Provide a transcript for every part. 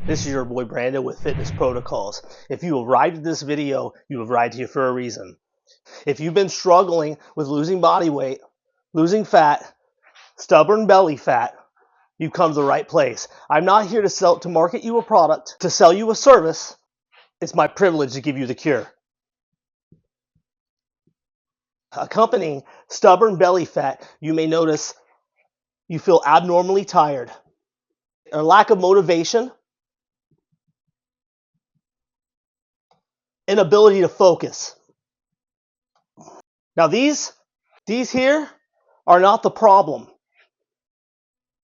This is your boy Brando with Fitness Protocols. If you arrived at this video, you have arrived here for a reason. If you've been struggling with losing body weight, losing fat, stubborn belly fat, you've come to the right place. I'm not here to market you a product, to sell you a service. It's my privilege to give you the cure. Accompanying stubborn belly fat, you may notice you feel abnormally tired, a lack of motivation, inability to focus. Now these here are not the problem.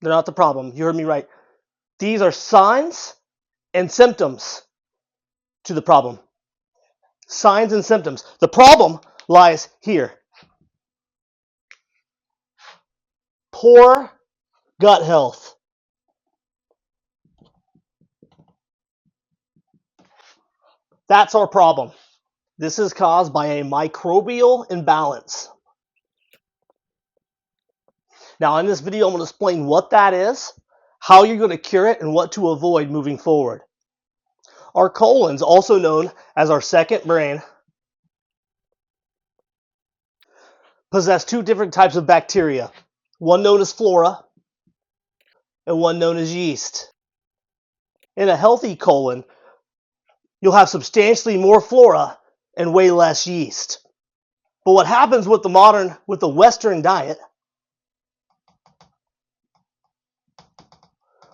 They're not the problem. You heard me right. These are signs and symptoms to the problem. Signs and symptoms. The problem lies here. Poor gut health. That's our problem. This is caused by a microbial imbalance. Now in this video, I'm going to explain what that is, how you're going to cure it, and what to avoid moving forward. Our colons, also known as our second brain, possess two different types of bacteria, one known as flora and one known as yeast. In a healthy colon, you'll have substantially more flora and way less yeast. But what happens with the Western diet,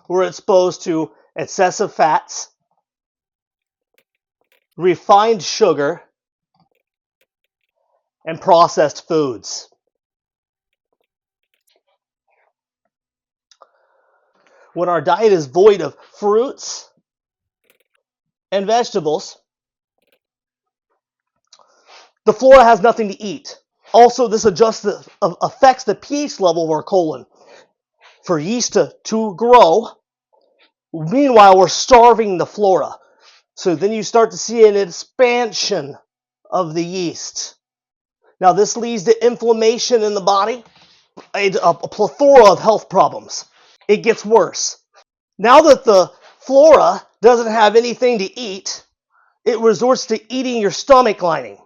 we're exposed to excessive fats, refined sugar, and processed foods. When our diet is void of fruits and vegetables, the flora has nothing to eat. Also, this affects the pH level of our colon. For yeast to grow, meanwhile, we're starving the flora. So then you start to see an expansion of the yeast. Now, this leads to inflammation in the body, a plethora of health problems. It gets worse. Now that the flora doesn't have anything to eat, it resorts to eating your stomach lining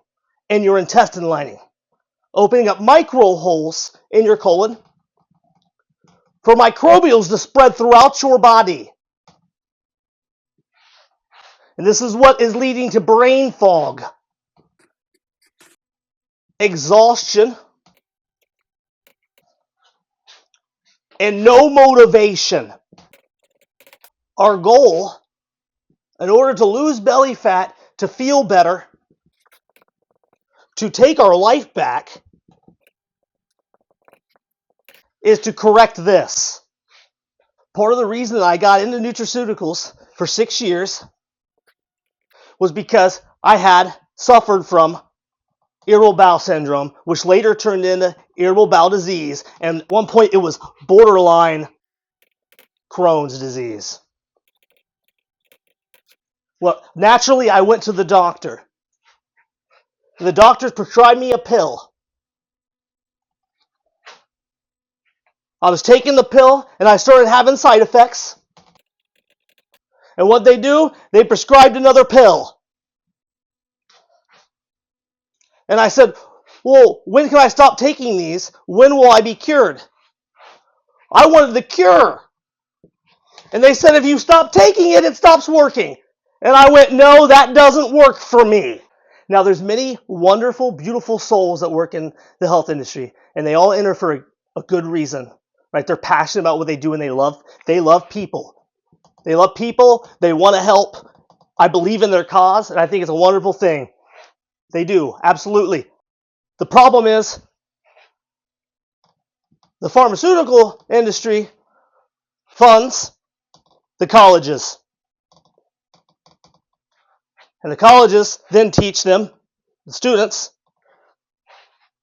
and your intestine lining, opening up micro holes in your colon for microbials to spread throughout your body. And this is what is leading to brain fog, exhaustion, and no motivation. Our goal, in order to lose belly fat, to feel better, to take our life back, is to correct this. Part of the reason that I got into nutraceuticals for 6 years was because I had suffered from irritable bowel syndrome, which later turned into irritable bowel disease, and at one point it was borderline Crohn's disease. Well, naturally, I went to the doctor. The doctor prescribed me a pill. I was taking the pill, and I started having side effects. And what they do, they prescribed another pill. And I said, well, when can I stop taking these? When will I be cured? I wanted the cure. And they said, if you stop taking it, it stops working. And I went, no, that doesn't work for me. Now, there's many wonderful, beautiful souls that work in the health industry, and they all enter for a good reason, right? They're passionate about what they do, and they love people. They love people. They want to help. I believe in their cause, and I think it's a wonderful thing. They do, absolutely. The problem is the pharmaceutical industry funds the colleges. And the colleges then teach them, the students,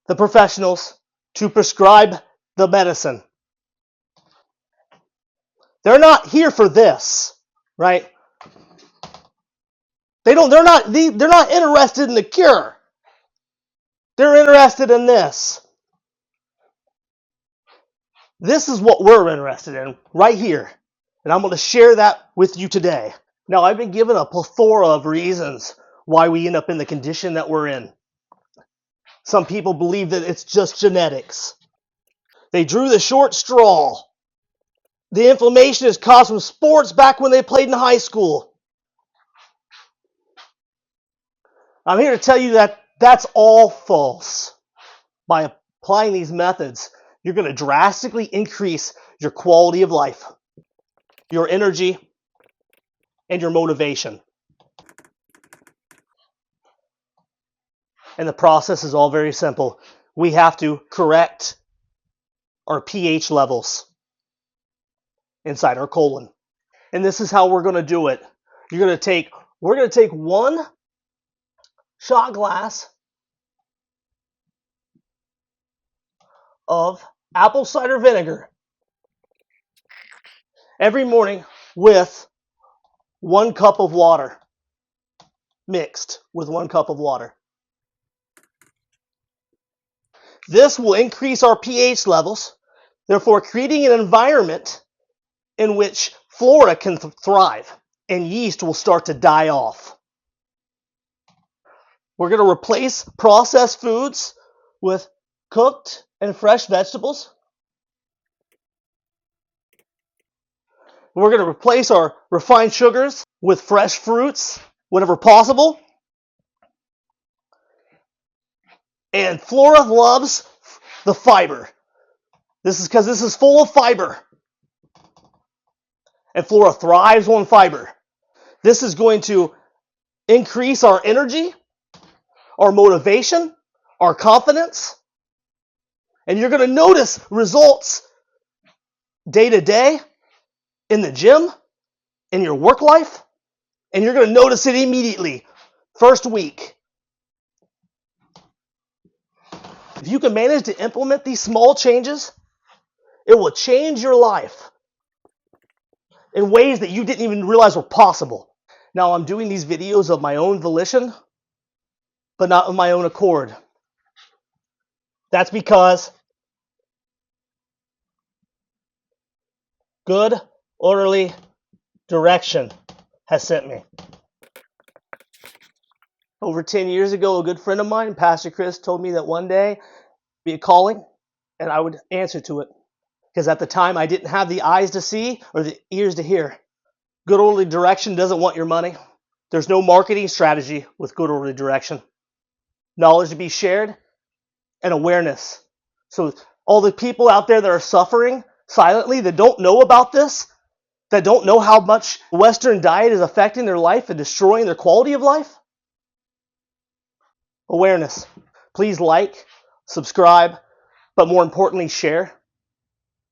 the professionals, to prescribe the medicine. They're not here for this, right? They're not interested in the cure. They're interested in this. This is what we're interested in right here. And I'm going to share that with you today. Now, I've been given a plethora of reasons why we end up in the condition that we're in. Some people believe that it's just genetics. They drew the short straw. The inflammation is caused from sports back when they played in high school. I'm here to tell you that that's all false. By applying these methods, you're going to drastically increase your quality of life, your energy, and your motivation. And the process is all very simple. We have to correct our pH levels inside our colon. And this is how we're going to do it. We're going to take 1 shot glass of apple cider vinegar every morning with 1 cup of water, mixed with 1 cup of water. This will increase our pH levels, therefore creating an environment in which flora can thrive and yeast will start to die off. We're going to replace processed foods with cooked and fresh vegetables. We're going to replace our refined sugars with fresh fruits whenever possible. And flora loves the fiber. This is because this is full of fiber. And flora thrives on fiber. This is going to increase our energy, our motivation, our confidence. And you're going to notice results day to day in the gym, in your work life, and you're going to notice it immediately, first week. If you can manage to implement these small changes, it will change your life in ways that you didn't even realize were possible. Now, I'm doing these videos of my own volition, but not of my own accord. That's because good, orderly direction has sent me. Over 10 years ago, a good friend of mine, Pastor Chris, told me that one day be a calling and I would answer to it. Because at the time, I didn't have the eyes to see or the ears to hear. Good orderly direction doesn't want your money. There's no marketing strategy with good orderly direction. Knowledge to be shared and awareness. So all the people out there that are suffering silently, that don't know about this, that don't know how much Western diet is affecting their life and destroying their quality of life, awareness. Please like, subscribe, but more importantly, share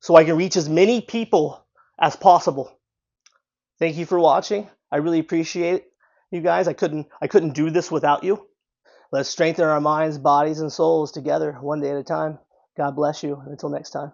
so I can reach as many people as possible. Thank you for watching. I really appreciate you guys. I couldn't do this without you. Let's strengthen our minds, bodies, and souls together one day at a time. God bless you. Until next time.